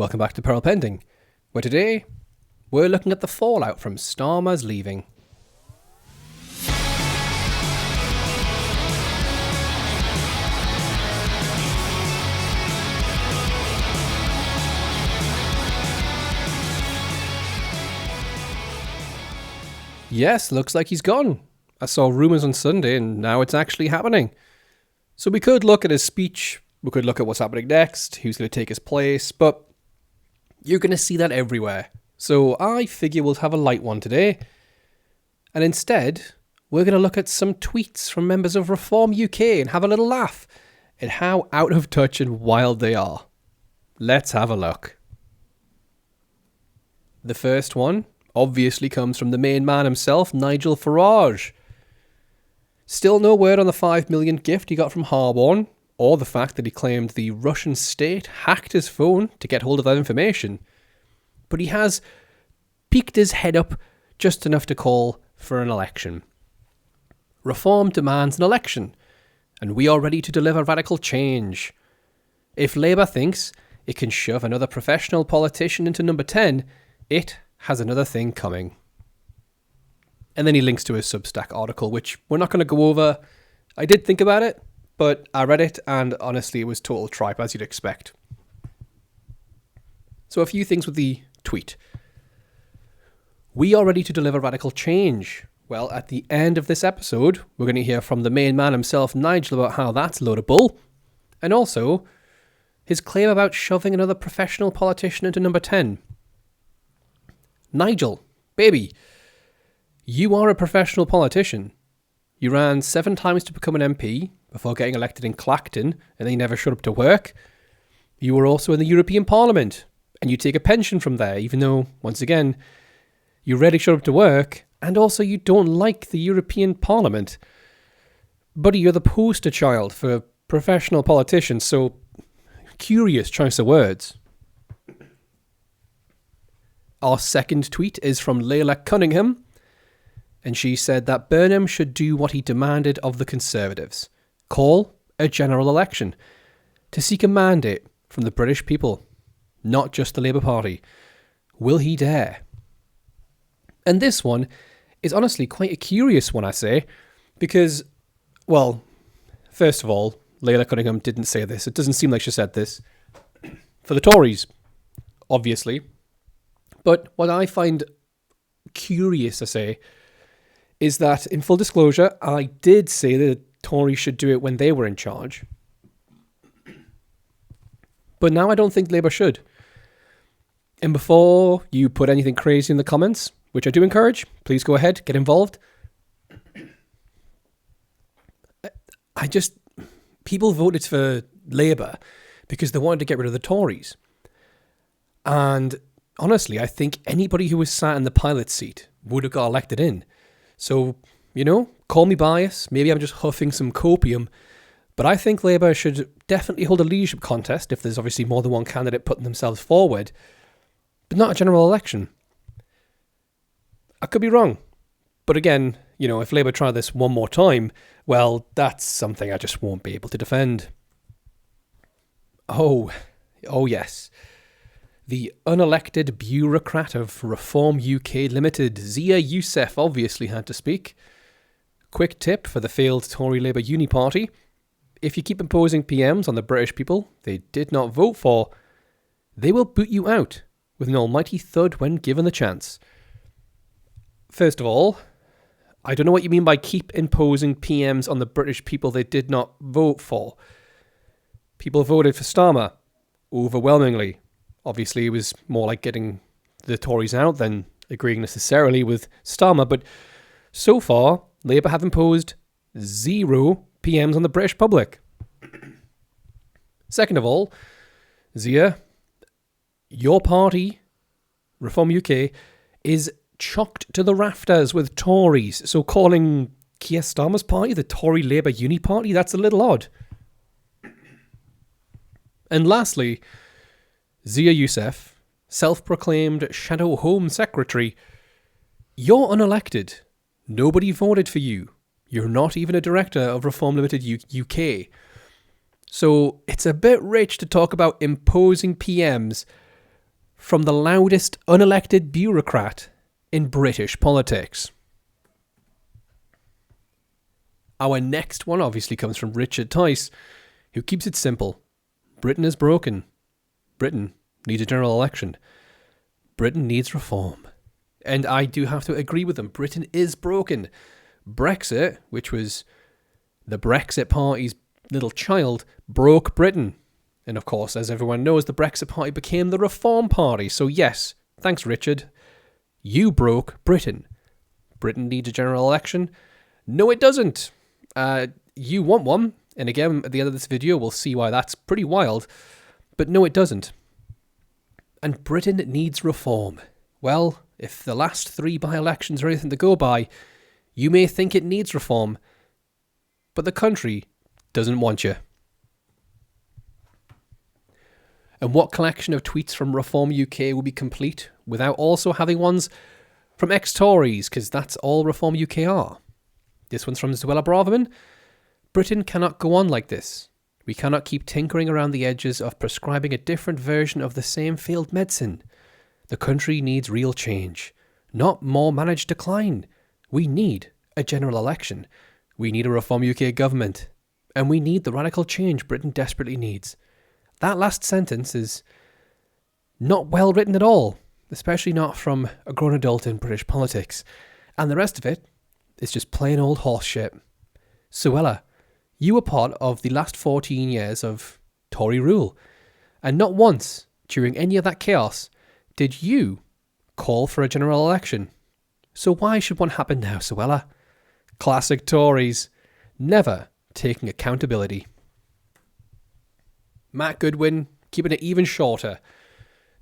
Welcome back to Peril Pending, where today we're looking at the fallout from Starmer's leaving. Yes, looks like he's gone. I saw rumours on Sunday and now it's actually happening. So we could look at his speech, we could look at what's happening next, who's going to take his place, but you're going to see that everywhere. So I figure we'll have a light one today. And instead, we're going to look at some tweets from members of Reform UK and have a little laugh at how out of touch and wild they are. Let's have a look. The first one obviously comes from the main man himself, Nigel Farage. Still no word on the 5 million gift he got from Harborne, or the fact that he claimed the Russian state hacked his phone to get hold of that information. But he has peeked his head up just enough to call for an election. Reform demands an election, and we are ready to deliver radical change. If Labour thinks it can shove another professional politician into number 10, it has another thing coming. And then he links to his Substack article, which we're not going to go over. I did think about it, but I read it, and honestly, it was total tripe, as you'd expect. So a few things with the tweet. We are ready to deliver radical change. Well, at the end of this episode, we're going to hear from the main man himself, Nigel, about how that's a load of bull, and also his claim about shoving another professional politician into number 10. Nigel, baby, you are a professional politician. You ran 7 times to become an MP before getting elected in Clacton, and then you never showed up to work. You were also in the European Parliament, and you take a pension from there, even though, once again, you rarely showed up to work, and also you don't like the European Parliament. Buddy, you're the poster child for professional politicians, so curious choice of words. Our second tweet is from Layla Cunningham, and she said that Burnham should do what he demanded of the Conservatives. Call a general election to seek a mandate from the British people, not just the Labour Party. Will he dare? And this one is honestly quite a curious one, I say, because, well, first of all, Layla Cunningham didn't say this. It doesn't seem like she said this. For the Tories, obviously. But what I find curious, I say, is that, in full disclosure, I did say that the Tories should do it when they were in charge. But now I don't think Labour should. And before you put anything crazy in the comments, which I do encourage, please go ahead, get involved. People voted for Labour because they wanted to get rid of the Tories. And honestly, I think anybody who was sat in the pilot seat would have got elected in. So, call me biased, maybe I'm just huffing some copium, but I think Labour should definitely hold a leadership contest if there's obviously more than one candidate putting themselves forward, but not a general election. I could be wrong, but again, if Labour try this one more time, well, that's something I just won't be able to defend. Oh yes. The unelected bureaucrat of Reform UK Limited, Zia Youssef, obviously had to speak. Quick tip for the failed Tory Labour Uni Party. If you keep imposing PMs on the British people they did not vote for, they will boot you out with an almighty thud when given the chance. First of all, I don't know what you mean by keep imposing PMs on the British people they did not vote for. People voted for Starmer, overwhelmingly. Obviously, it was more like getting the Tories out than agreeing necessarily with Starmer, but so far, Labour have imposed 0 PMs on the British public. Second of all, Zia, your party, Reform UK, is chocked to the rafters with Tories, so calling Keri Starmer's party the Tory Labour Uni Party, that's a little odd. And lastly, Zia Youssef, self-proclaimed Shadow Home Secretary, you're unelected. Nobody voted for you. You're not even a director of Reform Limited UK. So it's a bit rich to talk about imposing PMs from the loudest unelected bureaucrat in British politics. Our next one obviously comes from Richard Tice, who keeps it simple. Britain is broken. Britain needs a general election. Britain needs reform. And I do have to agree with him. Britain is broken. Brexit, which was the Brexit Party's little child, broke Britain. And of course, as everyone knows, the Brexit Party became the Reform Party. So yes, thanks Richard. You broke Britain. Britain needs a general election. No, it doesn't. You want one. And again, at the end of this video, we'll see why that's pretty wild. But no, it doesn't. And Britain needs reform. Well, if the last 3 by-elections are anything to go by, you may think it needs reform, but the country doesn't want you. And what collection of tweets from Reform UK will be complete without also having ones from ex-Tories, because that's all Reform UK are. This one's from Zuella Braverman. Britain cannot go on like this. We cannot keep tinkering around the edges of prescribing a different version of the same failed medicine. The country needs real change, not more managed decline. We need a general election. We need a Reform UK government. And we need the radical change Britain desperately needs. That last sentence is not well written at all, especially not from a grown adult in British politics. And the rest of it is just plain old horse shit. Suella, you were part of the last 14 years of Tory rule. And not once during any of that chaos did you call for a general election. So why should one happen now, Suella? Classic Tories, never taking accountability. Matt Goodwin, keeping it even shorter.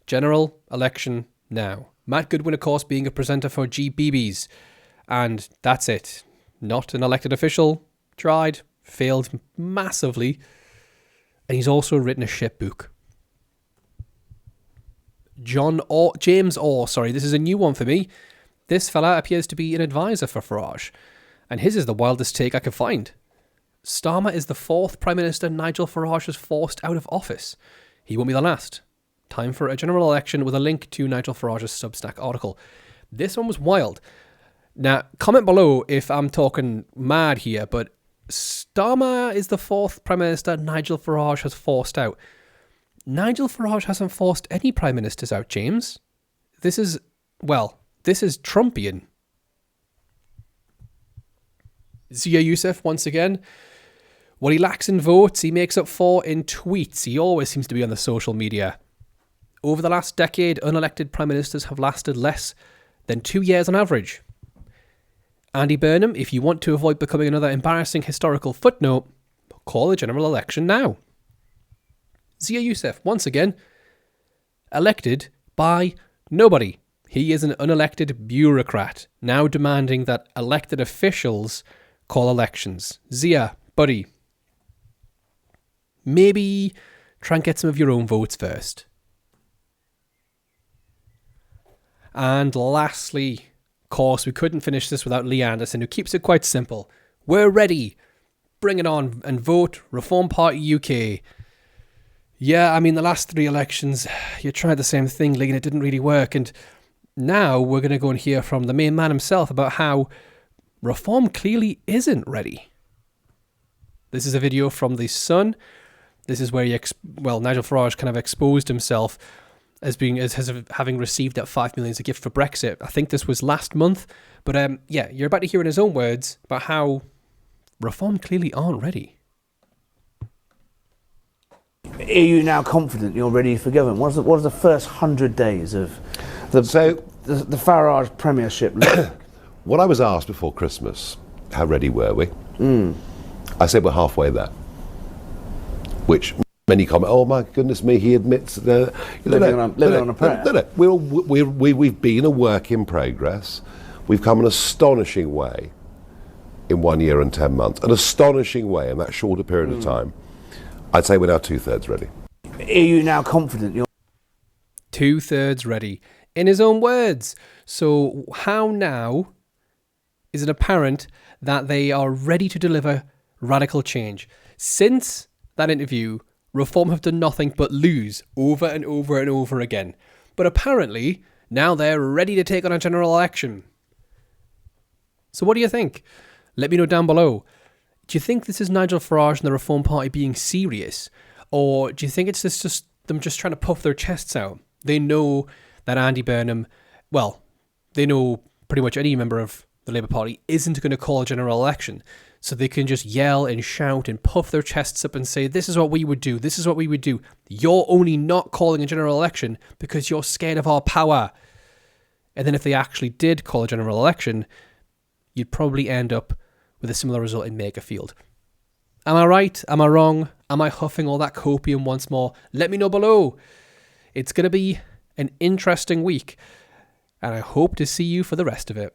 General election now. Matt Goodwin, of course, being a presenter for GBBs. And that's it. Not an elected official. Tried. Failed massively. And he's also written a shit book. James Orr, this is a new one for me. This fella appears to be an advisor for Farage. And his is the wildest take I could find. Starmer is the 4th Prime Minister Nigel Farage has forced out of office. He won't be the last. Time for a general election, with a link to Nigel Farage's Substack article. This one was wild. Now, comment below if I'm talking mad here, but Starmer is the 4th Prime Minister Nigel Farage has forced out. Nigel Farage hasn't forced any Prime Ministers out, James. This is Trumpian. Zia Youssef, once again. What he lacks in votes, he makes up for in tweets. He always seems to be on the social media. Over the last decade, unelected Prime Ministers have lasted less than 2 years on average. Andy Burnham, if you want to avoid becoming another embarrassing historical footnote, call a general election now. Zia Youssef, once again, elected by nobody. He is an unelected bureaucrat, now demanding that elected officials call elections. Zia, buddy, maybe try and get some of your own votes first. And lastly, of course, we couldn't finish this without Lee Anderson, who keeps it quite simple. We're ready. Bring it on and vote Reform Party UK. Yeah, I mean, the last 3 elections, you tried the same thing, Lee, and it didn't really work. And now we're going to go and hear from the main man himself about how Reform clearly isn't ready. This is a video from The Sun. This is where Nigel Farage kind of exposed himself as having received that 5 million as a gift for Brexit. I think this was last month. But you're about to hear in his own words about how Reform clearly aren't ready. Are you now confident you're ready for government? What are the first 100 days of the Farage premiership look like? When I was asked before Christmas, how ready were we? I said we're halfway there. Which many comment, oh my goodness me, he admits that... Living on a prayer. No. We've been a work in progress. We've come an astonishing way in 1 year and 10 months. An astonishing way in that shorter period of time. I'd say we're now 2/3 ready. Are you now confident you're 2/3 ready? In his own words. So how now is it apparent that they are ready to deliver radical change? Since that interview, Reform have done nothing but lose over and over and over again. But apparently, now they're ready to take on a general election. So what do you think? Let me know down below. Do you think this is Nigel Farage and the Reform Party being serious? Or do you think it's just them just trying to puff their chests out? They know that Andy Burnham, well, they know pretty much any member of the Labour Party isn't going to call a general election. So they can just yell and shout and puff their chests up and say, this is what we would do, this is what we would do. You're only not calling a general election because you're scared of our power. And then if they actually did call a general election, you'd probably end up with a similar result in Makerfield. Am I right? Am I wrong? Am I huffing all that copium once more? Let me know below. It's going to be an interesting week, and I hope to see you for the rest of it.